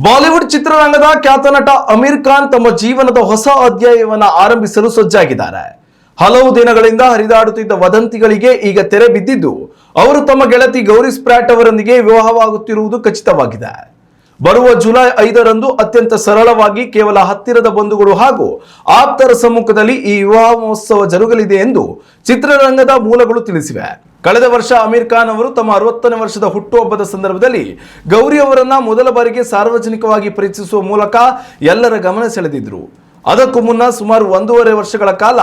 Bollywood ಚಿತ್ರರಂಗದ ಖ್ಯಾತ ನಟ ಅಮೀರ್ ಖಾನ್ ತಮ್ಮ ಜೀವನದ ಹೊಸ ಅಧ್ಯಾಯವನ್ನ ಆರಂಭಿಸಲು ಸಜ್ಜಾಗಿದ್ದಾರೆ. ಹಲವು ದಿನಗಳಿಂದ ಹರಿದಾಡುತ್ತಿದ್ದ ವದಂತಿಗಳಿಗೆ ಈಗ ತೆರೆ ಬಿದ್ದಿದ್ದು, ಅವರು ತಮ್ಮ ಗೆಳತಿ ಗೌರಿ ಸ್ಪ್ರಾಟ್ ಅವರೊಂದಿಗೆ ವಿವಾಹವಾಗುತ್ತಿರುವುದು ಖಚಿತವಾಗಿದೆ. ಬರುವ ಜುಲೈ 5ರಂದು ಅತ್ಯಂತ ಸರಳವಾಗಿ ಕೇವಲ ಹತ್ತಿರದ ಬಂಧುಗಳು ಹಾಗೂ ಆಪ್ತರ ಸಮ್ಮುಖದಲ್ಲಿ ಈ ವಿವಾಹ ಮಹೋತ್ಸವ ಜರುಗಲಿದೆ ಎಂದು ಚಿತ್ರರಂಗದ ಮೂಲಗಳು ತಿಳಿಸಿವೆ. ಕಳೆದ ವರ್ಷ ಅಮೀರ್ ಖಾನ್ ಅವರು ತಮ್ಮ 60ನೇ ವರ್ಷದ ಹುಟ್ಟುಹಬ್ಬದ ಸಂದರ್ಭದಲ್ಲಿ ಗೌರಿ ಅವರನ್ನ ಮೊದಲ ಬಾರಿಗೆ ಸಾರ್ವಜನಿಕವಾಗಿ ಪರಿಚಯಿಸುವ ಮೂಲಕ ಎಲ್ಲರ ಗಮನ ಸೆಳೆದಿದ್ರು. ಅದಕ್ಕೂ ಮುನ್ನ ಸುಮಾರು 1.5 ವರ್ಷಗಳ ಕಾಲ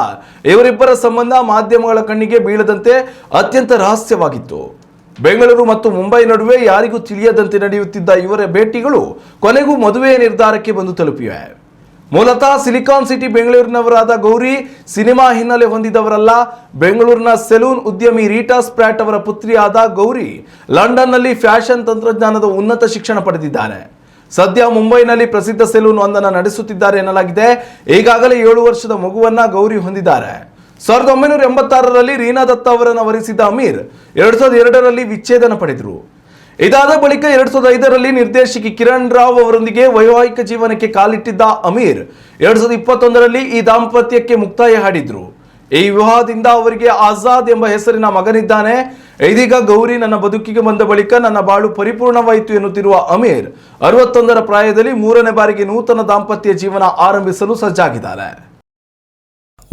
ಇವರಿಬ್ಬರ ಸಂಬಂಧ ಮಾಧ್ಯಮಗಳ ಕಣ್ಣಿಗೆ ಬೀಳದಂತೆ ಅತ್ಯಂತ ರಹಸ್ಯವಾಗಿತ್ತು. ಬೆಂಗಳೂರು ಮತ್ತು ಮುಂಬೈ ನಡುವೆ ಯಾರಿಗೂ ತಿಳಿಯದಂತೆ ನಡೆಯುತ್ತಿದ್ದ ಇವರ ಭೇಟಿಗಳು ಕೊನೆಗೂ ಮದುವೆಯ ನಿರ್ಧಾರಕ್ಕೆ ಬಂದು ತಲುಪಿವೆ. ಮೂಲತಃ ಸಿಲಿಕಾನ್ ಸಿಟಿ ಬೆಂಗಳೂರಿನವರಾದ ಗೌರಿ ಸಿನಿಮಾ ಹಿನ್ನೆಲೆ ಹೊಂದಿದವರಲ್ಲ. ಬೆಂಗಳೂರಿನ ಸೆಲೂನ್ ಉದ್ಯಮಿ ರೀಟಾ ಸ್ಪ್ರಾಟ್ ಅವರ ಪುತ್ರಿಯಾದ ಗೌರಿ ಲಂಡನ್ನಲ್ಲಿ ಫ್ಯಾಷನ್ ತಂತ್ರಜ್ಞಾನದ ಉನ್ನತ ಶಿಕ್ಷಣ ಪಡೆದಿದ್ದಾರೆ. ಸದ್ಯ ಮುಂಬೈನಲ್ಲಿ ಪ್ರಸಿದ್ಧ ಸೆಲೂನ್ ಒಂದನ್ನು ನಡೆಸುತ್ತಿದ್ದಾರೆ ಎನ್ನಲಾಗಿದೆ. ಈಗಾಗಲೇ 7 ವರ್ಷದ ಮಗುವನ್ನ ಗೌರಿ ಹೊಂದಿದ್ದಾರೆ. 1986ರಲ್ಲಿ ರೀನಾ ದತ್ತ ಅವರನ್ನು ವರಿಸಿದ್ದ ಅಮೀರ್ 2002ರಲ್ಲಿ ವಿಚ್ಛೇದನ ಪಡೆದರು. ಇದಾದ ಬಳಿಕ 2005ರಲ್ಲಿ ನಿರ್ದೇಶಕಿ ಕಿರಣ್ ರಾವ್ ಅವರೊಂದಿಗೆ ವೈವಾಹಿಕ ಜೀವನಕ್ಕೆ ಕಾಲಿಟ್ಟಿದ್ದ ಅಮೀರ್ 2021ರಲ್ಲಿ ಈ ದಾಂಪತ್ಯಕ್ಕೆ ಮುಕ್ತಾಯ ಹಾಡಿದ್ರು. ಈ ವಿವಾಹದಿಂದ ಅವರಿಗೆ ಆಜಾದ್ ಎಂಬ ಹೆಸರಿನ ಮಗನಿದ್ದಾನೆ. ಇದೀಗ ಗೌರಿ ನನ್ನ ಬದುಕಿಗೆ ಬಂದ ಬಳಿಕ ನನ್ನ ಬಾಳು ಪರಿಪೂರ್ಣವಾಯಿತು ಎನ್ನುತ್ತಿರುವ ಅಮೀರ್ 61ರ ಪ್ರಾಯದಲ್ಲಿ 3ನೇ ಬಾರಿಗೆ ನೂತನ ದಾಂಪತ್ಯ ಜೀವನ ಆರಂಭಿಸಲು ಸಜ್ಜಾಗಿದ್ದಾರೆ.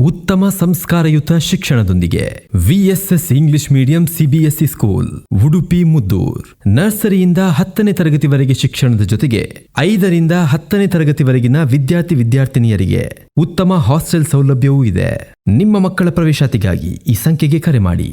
ಉತ್ತಮ ಸಂಸ್ಕಾರಯುತ ಶಿಕ್ಷಣದೊಂದಿಗೆ VSS English medium CBSE school Udupi Muddur. ನರ್ಸರಿಯಿಂದ 10ನೇ ತರಗತಿವರೆಗೆ ಶಿಕ್ಷಣದ ಜೊತೆಗೆ 5ರಿಂದ 10ನೇ ತರಗತಿವರೆಗಿನ ವಿದ್ಯಾರ್ಥಿನಿಯರಿಗೆ ಉತ್ತಮ ಹಾಸ್ಟೆಲ್ ಸೌಲಭ್ಯವೂ ಇದೆ. ನಿಮ್ಮ ಮಕ್ಕಳ ಪ್ರವೇಶಾತಿಗಾಗಿ ಈ ಸಂಖ್ಯೆಗೆ ಕರೆ ಮಾಡಿ.